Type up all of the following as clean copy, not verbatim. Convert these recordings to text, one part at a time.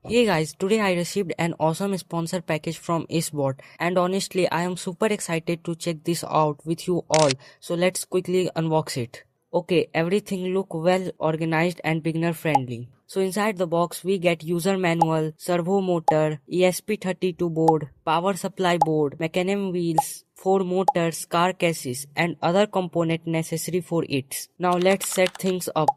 Hey guys, today I received an awesome sponsor package from Acebot and honestly I am super excited to check this out with you all. So let's quickly unbox it. Okay, everything look well organized and beginner friendly. So inside the box we get user manual, servo motor, ESP32 board, power supply board, mechanism wheels, 4 motors, car chassis and other component necessary for it. Now let's set things up.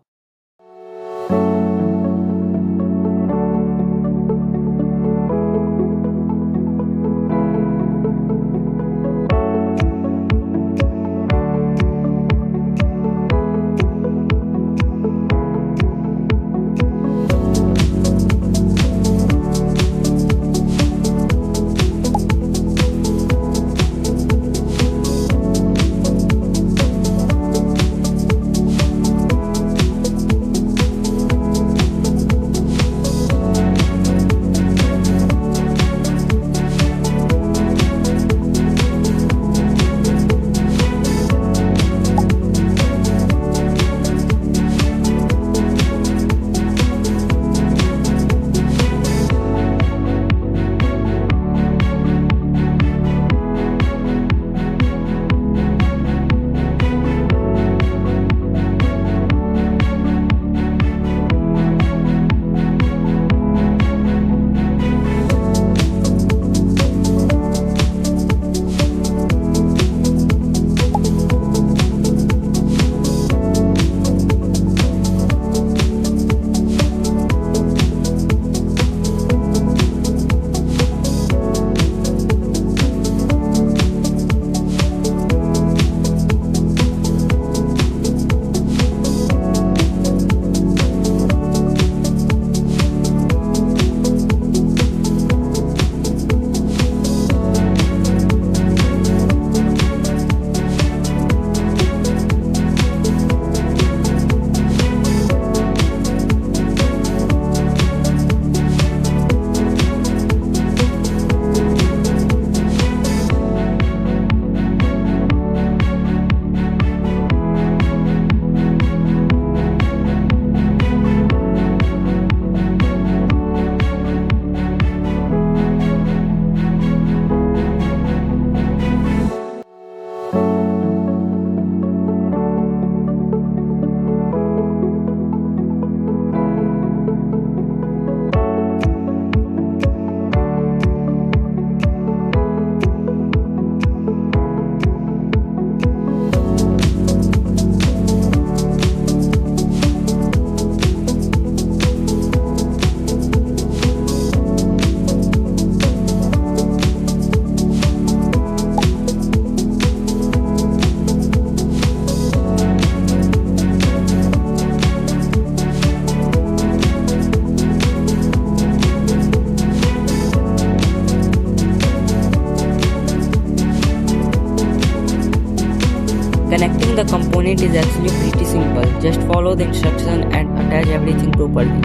Connecting the component is actually pretty simple. Just follow the instruction and attach everything properly.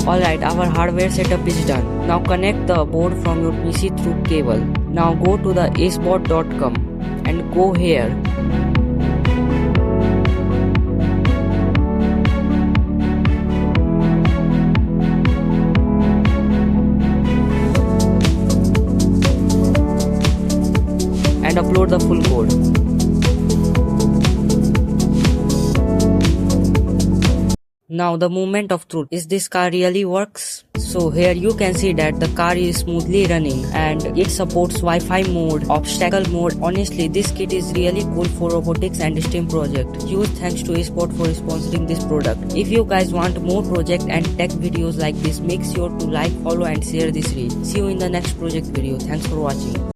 Alright, our hardware setup is done. Now connect the board from your PC through cable. Now go to the acebot.com and go here. And upload the full code. Now the moment of truth. Is this car really works? So here you can see that the car is smoothly running and it supports Wi-Fi mode, obstacle mode. Honestly, this kit is really cool for robotics and STEM project. Huge thanks to Spot for sponsoring this product. If you guys want more project and tech videos like this, make sure to like, follow and share this reel. See you in the next project video. Thanks for watching.